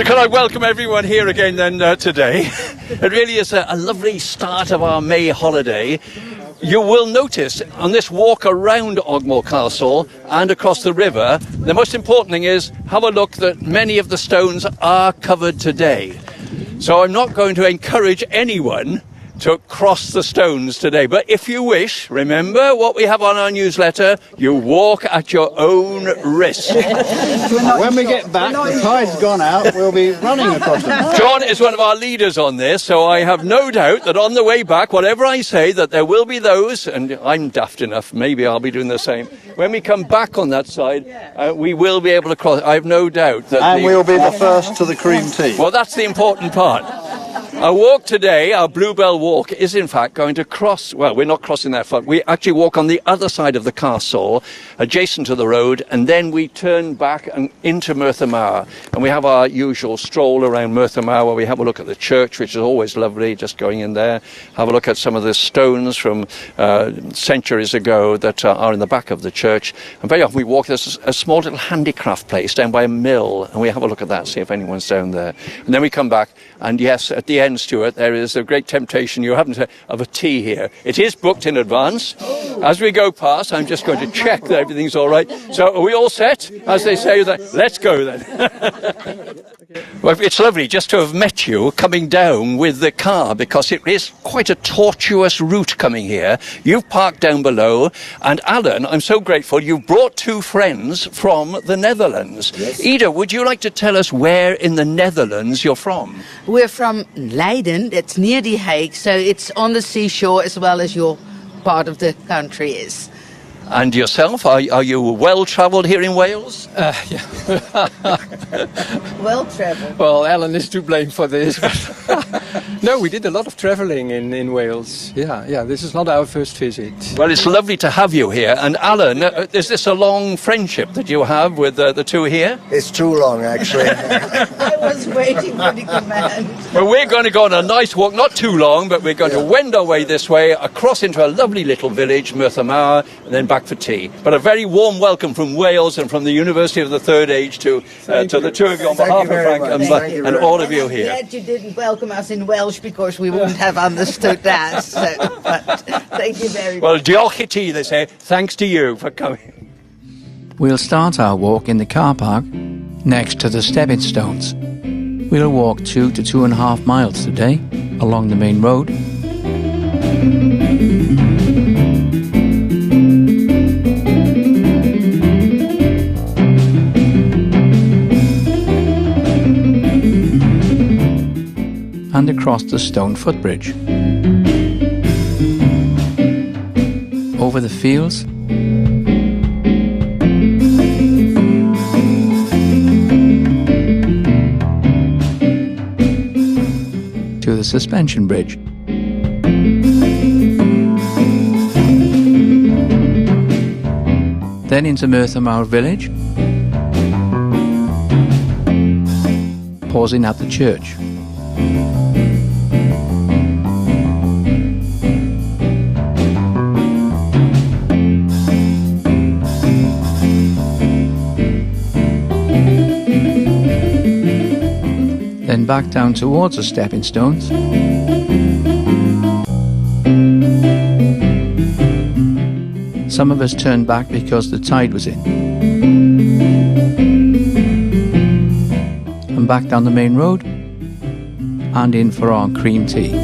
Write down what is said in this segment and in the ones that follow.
Can I welcome everyone here again then today? It really is a lovely start of our May holiday. You will notice on this walk around Ogmore Castle and across the river, the most important thing is have a look that many of the stones are covered today. So I'm not going to encourage anyone to cross the stones today. But if you wish, remember what we have on our newsletter, you walk at your own risk. When we get back, the tide's gone out, we'll be running across them. John is one of our leaders on this, so I have no doubt that on the way back, whatever I say, that there will be those, and I'm daft enough, maybe I'll be doing the same. When we come back on that side, we will be able to cross. I have no doubt that... And we'll be the first to the cream tea. Well, that's the important part. Our walk today, our Bluebell Walk, is in fact going to cross, well, we're not crossing that far. We actually walk on the other side of the castle, adjacent to the road, and then we turn back and into Merthyr Mawr. And we have our usual stroll around Merthyr Mawr, where we have a look at the church, which is always lovely, just going in there. Have a look at some of the stones from centuries ago that are in the back of the church. And very often we walk, there's a small little handicraft place down by a mill, and we have a look at that, see if anyone's down there. And then we come back, and yes, at the end, Stuart, there is a great temptation you haven't of a tea here. It is booked in advance. As we go past, I'm just going to check that everything's all right. So are we all set? As they say, let's go then. Well, it's lovely just to have met you coming down with the car, because it is quite a tortuous route coming here. You've parked down below, and Alan, I'm so grateful, you've brought two friends from the Netherlands. Yes. Ida, would you like to tell us where in the Netherlands you're from? We're from Leiden. It's near the Hague, so it's on the seashore as well as your part of the country is. And yourself, are you well-travelled here in Wales? Yeah. Well-travelled. Well, Alan is to blame for this. No, we did a lot of travelling in Wales. Yeah, this is not our first visit. Well, it's lovely to have you here. And Alan, is this a long friendship that you have with the two here? It's too long, actually. I was waiting for the command. Well, we're going to go on a nice walk, not too long, but we're going to wend our way this way, across into a lovely little village, Merthyr Mawr, and then back for tea. But a very warm welcome from Wales and from the University of the Third Age to the two of you on behalf of Frank and all of you here. I'm glad you didn't welcome us in Welsh, because we wouldn't have understood that. So, but thank you very much. Well, diolch i ti, they say. Thanks to you for coming. We'll start our walk in the car park next to the stepping stones. We'll walk 2 to 2.5 miles today along the main road. And across the stone footbridge. Over the fields. To the suspension bridge. Then into Merthyr Mawr village. Pausing at the church. Then back down towards the stepping stones. Some of us turned back because the tide was in. And back down the main road and in for our cream tea.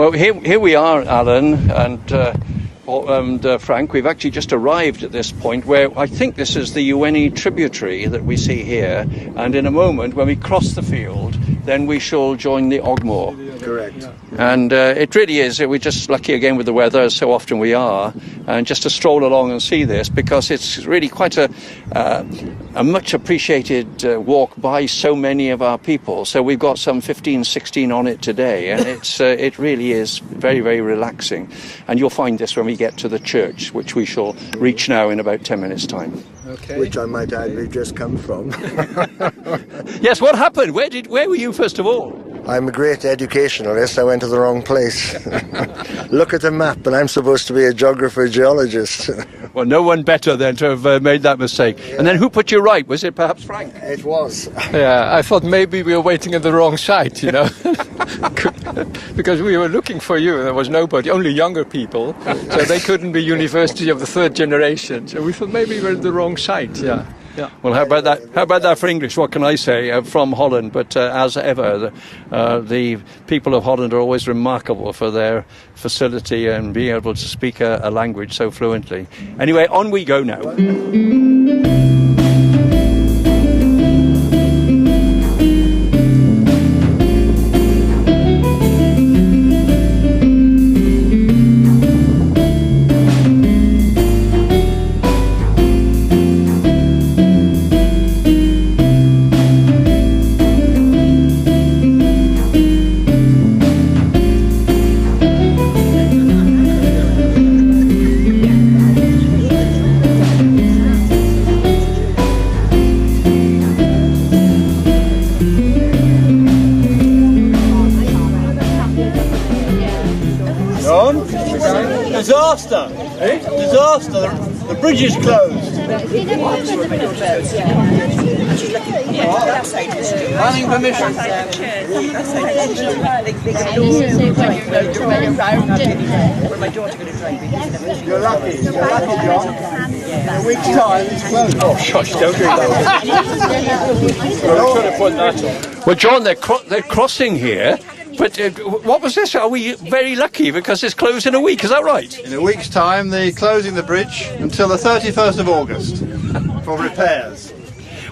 Well, here we are, Alan and Frank. We've actually just arrived at this point where I think this is the Ueni tributary that we see here. And in a moment, when we cross the field, then we shall join the Ogmore. Correct. And it really is. We're just lucky again with the weather, as so often we are, and just to stroll along and see this, because it's really quite a much appreciated walk by so many of our people. So we've got some 15, 16 on it today, and it really is very, very relaxing. And you'll find this when we get to the church, which we shall reach now in about 10 minutes' time. Okay. Which I might add we've just come from. Yes, what happened? Where were you first of all? I'm a great educationalist. I went to the wrong place. Look at the map, and I'm supposed to be a geographer geologist. Well, no one better than to have made that mistake. Yeah. And then who put you right? Was it perhaps Frank? It was. Yeah, I thought maybe we were waiting at the wrong site, you know. Because we were looking for you, and there was nobody, only younger people. So they couldn't be university of the third generation. So we thought maybe we were at the wrong site, yeah. Yeah. Well, how about that? How about that for English? What can I say? From Holland, but as ever, the people of Holland are always remarkable for their facility and being able to speak a language so fluently. Anyway, on we go now. Disaster! Eh? Disaster! The bridge is closed. Planning permission. You're lucky. You're lucky, John. In a week's time, it's closed. Oh, shush, don't do that. Well, John, they're crossing here. But what was this? Are we very lucky because it's closed in a week? Is that right? In a week's time, they're closing the bridge until the 31st of August for repairs.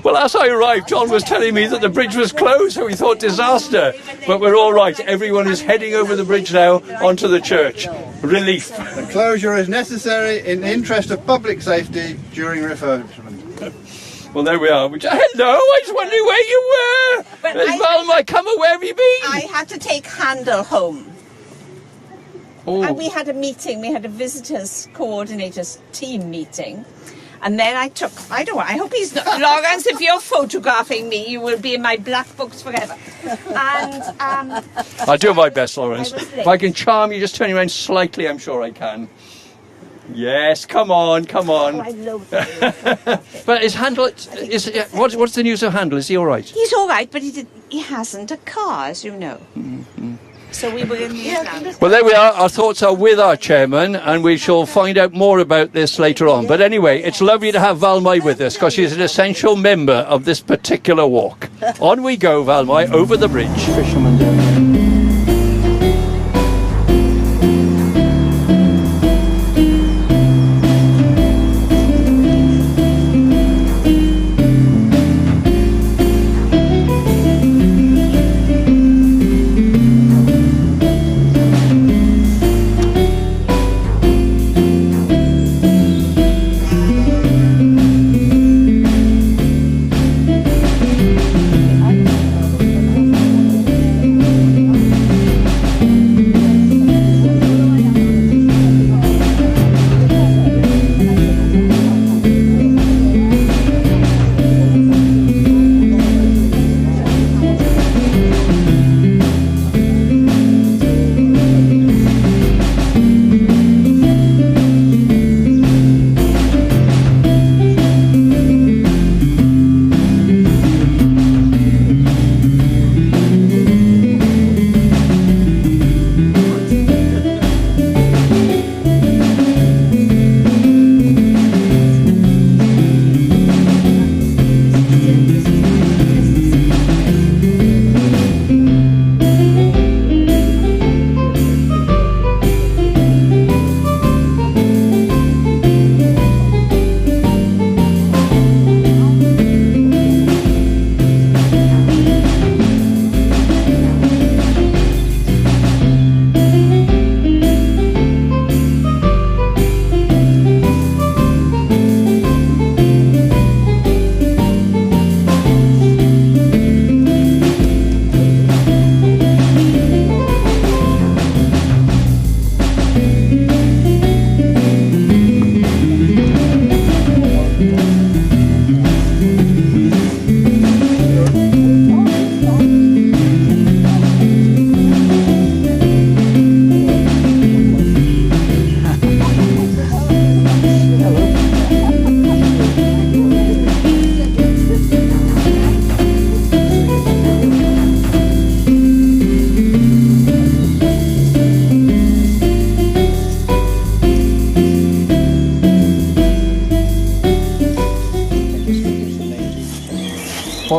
Well, as I arrived, John was telling me that the bridge was closed, so we thought disaster. But we're all right. Everyone is heading over the bridge now onto the church. Relief. The closure is necessary in the interest of public safety during refurbishment. Well, there we are. Hello, I was wondering where you were. Valmai, come on, where have you been? I had to take Handel home. Oh. And we had a meeting, we had a visitors coordinators team meeting. And then I hope he's not, Lawrence, if you're photographing me, you will be in my black books forever. And I'll do my best, Lawrence. If I can charm you, just turn you around slightly, I'm sure I can. Yes, come on. Oh, I love that. But is Handel? What's the news of Handel? Is he all right? He's all right, but he hasn't a car, as you know. Mm-hmm. So we were in the Atlantic. Well, there we are. Our thoughts are with our chairman, and we shall find out more about this later on. But anyway, it's lovely to have Valmai with us because she's an essential member of this particular walk. On we go, Valmai, over the bridge. Fisherman down here.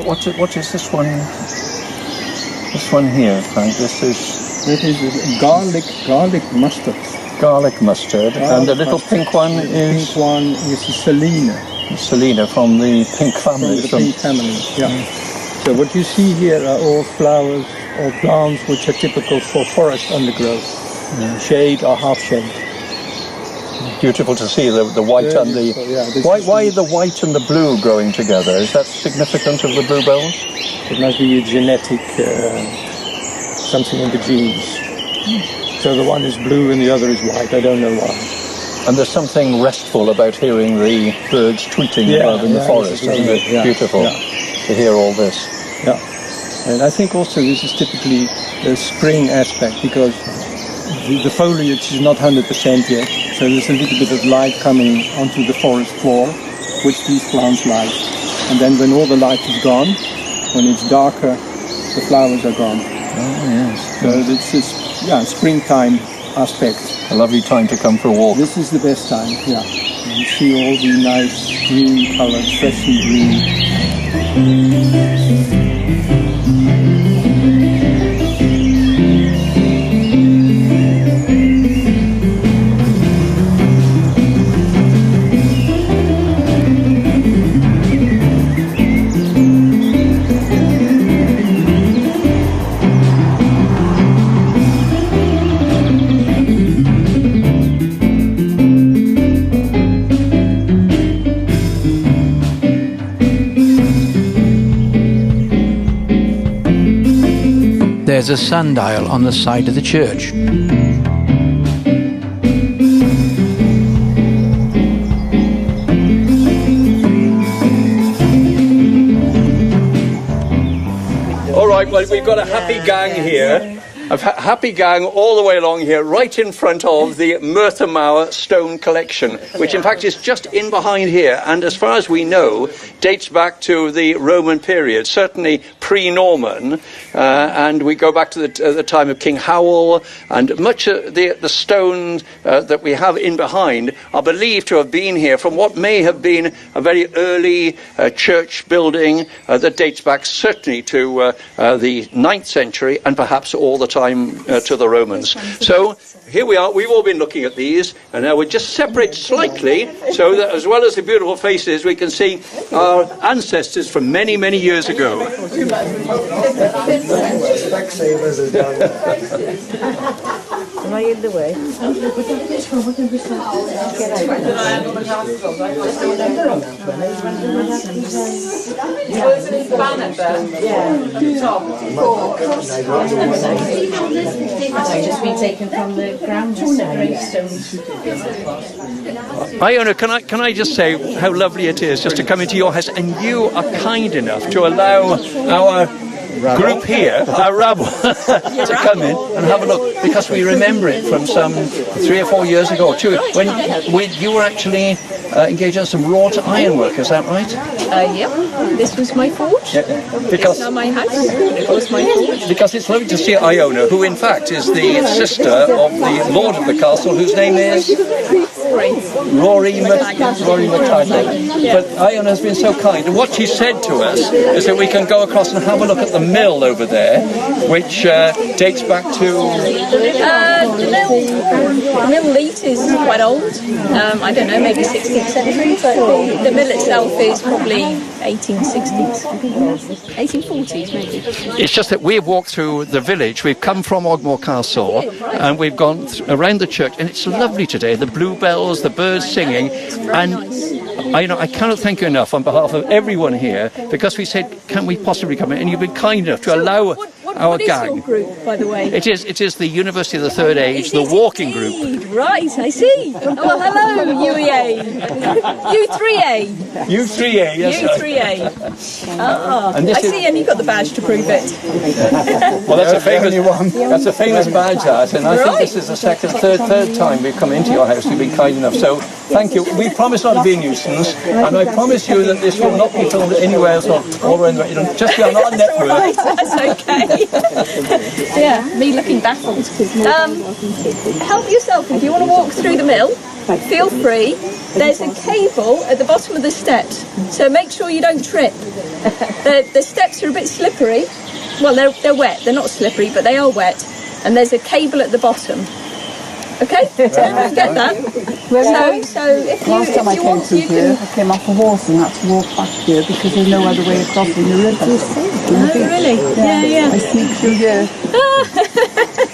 What is this one? This one here, Frank. This is garlic mustard. garlic mustard, and the little pink one is. Pink one is Selena. Selena from the pink family. From the pink family. Yeah. So what you see here are all flowers or plants which are typical for forest undergrowth, shade or half shade. Beautiful to see the white and the. Why the white and the blue growing together? Is that significant of the bluebells? It must be a genetic something in the genes. So the one is blue and the other is white. I don't know why. And there's something restful about hearing the birds tweeting above in the forest, isn't it? Yeah, beautiful to hear all this. Yeah, and I think also this is typically a spring aspect because the foliage is not 100% yet, so there's a little bit of light coming onto the forest floor, which these plants like. And then when all the light is gone, when it's darker, the flowers are gone. Oh, yes. So it's this springtime aspect. A lovely time to come for a walk. This is the best time, yeah. You see all the nice green colors, fresh and green. There's a sundial on the side of the church. All right, well, we've got a happy gang here. A happy gang all the way along here, right in front of the Merthyr Mawr stone collection, which in fact is just in behind here, and as far as we know, dates back to the Roman period, certainly pre-Norman, and we go back to the time of King Howell, and much of the stones that we have in behind are believed to have been here from what may have been a very early church building that dates back certainly to the 9th century and perhaps all the time to the Romans. So here we are, we've all been looking at these, and now we'll just separate slightly so that as well as the beautiful faces we can see our ancestors from many, many years ago. Am I in the way? Just been taken from the ground gravestones. Iona, can I just say how lovely it is just to come into your house, and you are kind enough to allow our group here, our rabble, to come in and have a look, because we remember it from some 3 or 4 years ago, too, when you were actually engaged in some wrought ironwork, is that right? Yeah, this was my forge. Because it's not my house, it was my forge. Because it's lovely to see Iona, who in fact is the sister of the Lord of the castle, whose name is Rory McTaggart. Yeah. But Iona has been so kind, and what she said to us is that we can go across and have a look at the mill over there, which dates back to... the mill leat is quite old. I don't know, maybe 16th century, but the mill itself is probably 1860s, 1840s maybe. It's just that we've walked through the village. We've come from Ogmore Castle, and we've gone around the church, and it's lovely today. The bluebells, the birds singing, and I cannot thank you enough on behalf of everyone here, because we said, can we possibly come in? And you've been kind enough to allow our gang. What is your group, by the way? It is the University of the Third Age, the walking group. Right, I see. Oh, well, hello, UEA. U3A. U3A, yes. U3A. Ah, And this I see, and you've got the badge to prove it. Well, that's a famous badge, that, and I think this is the third time we've come into your house. You've been kind enough, so thank you. We promise not to be a nuisance, and I promise you that this will not be filmed anywhere else or all around. It'll just be on our network. Right, that's okay. Yeah, me looking baffled. Help yourself if you want to walk through the mill. Feel free. There's a cable at the bottom of the steps, so make sure you don't trip. The steps are a bit slippery. Well, they're wet. They're not slippery, but they are wet. And there's a cable at the bottom. Okay, so get that. So if you, last time I came through here, I came off a horse and had to walk back here because there's no other way of crossing the river. Oh, really? Yeah. I sneaked through here.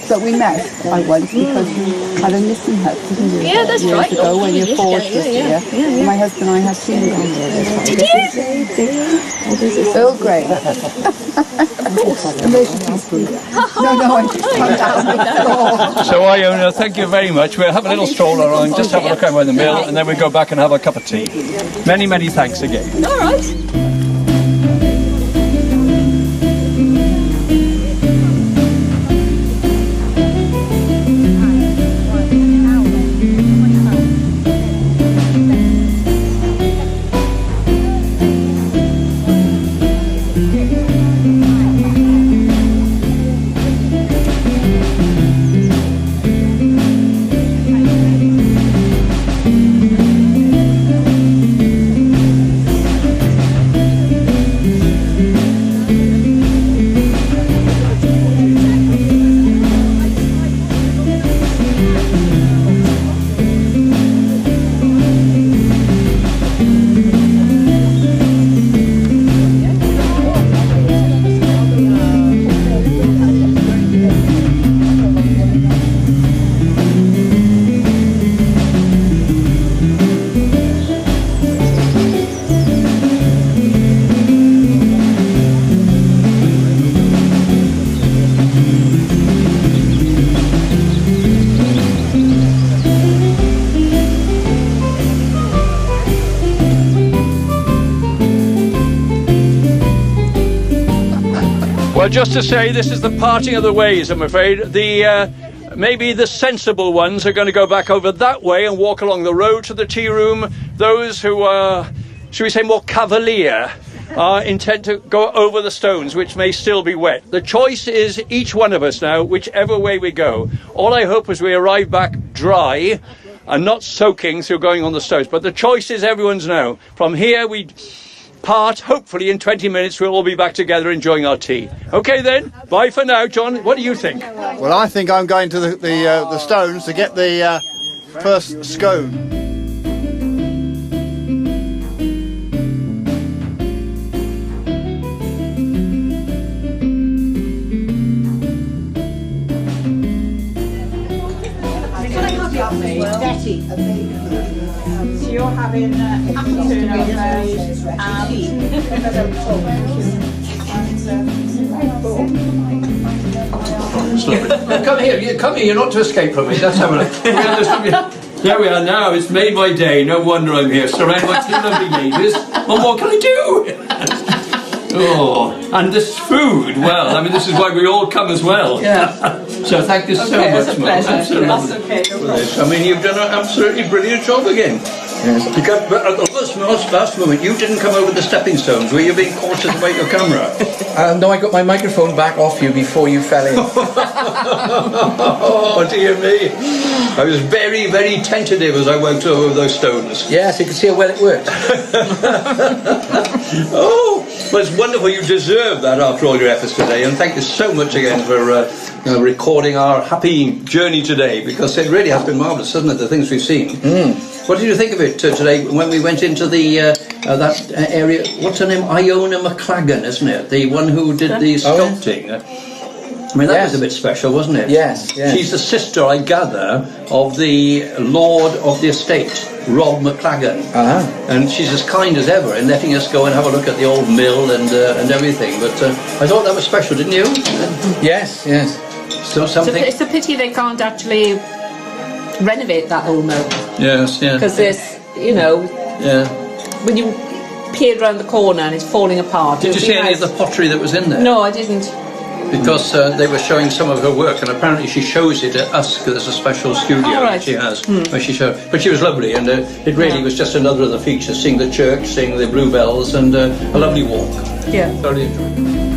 But we met, I went, because you had a missing hut, didn't you? Yeah, that's right. Years ago when you forged us Yeah. here. My husband and I had seen it on there. Did you? Earl Grey. No, I just come down. So Iona, thank you very much. We'll have a little stroll around, just have a look around the mill, and then we'll go back and have a cup of tea. Many, many thanks again. All right. Well, just to say, this is the parting of the ways, I'm afraid. Maybe the sensible ones are going to go back over that way and walk along the road to the tea room. Those who are, should we say, more cavalier, are intent to go over the stones, which may still be wet. The choice is each one of us now, whichever way we go. All I hope is we arrive back dry and not soaking through going on the stones. But the choice is everyone's now. From here, we part. Hopefully in 20 minutes we'll all be back together enjoying our tea. Okay then, bye for now. John, what do you think? Well, I think I'm going to the stones to get the first scone. So you're having afternoon Come here, you're not to escape from me. Let's have a look. There we are now, it's made my day. No wonder I'm here, surrounded by two lovely ladies. Well, what can I do? Oh, and this food, well, I mean, this is why we all come as well. Yeah. So thank you so much, Mum. Absolutely. That's okay, no problem. I mean, you've done an absolutely brilliant job again. Yes. Because but at the last moment, you didn't come over the stepping stones. Were you being cautious about your camera? No, I got my microphone back off you before you fell in. Oh, dear me. I was very, very tentative as I went over those stones. Yes, you can see how well it worked. Oh, well, it's wonderful. You deserve that after all your efforts today. And thank you so much again for recording our happy journey today, because it really has been marvellous, hasn't it, the things we've seen. What did you think of it today when we went into the that area? What's her name? Iona McLagan, isn't it? The one who did the sculpting. I mean, that was a bit special, wasn't it? Yes, yes. She's the sister, I gather, of the Lord of the estate, Rob McLagan. And she's as kind as ever in letting us go and have a look at the old mill and everything. But I thought that was special, didn't you? Yes, yes. So something. It's a pity they can't actually renovate that whole mill. Yes, yeah. Because there's, you know, when you peered around the corner and it's falling apart. Did you see any of the pottery that was in there? No, I didn't. Because they were showing some of her work, and apparently she shows it at Usk. There's a special studio that she has where she showed. But she was lovely, and it really was just another of the features: seeing the church, seeing the bluebells, and a lovely walk. Yeah, thoroughly enjoyed.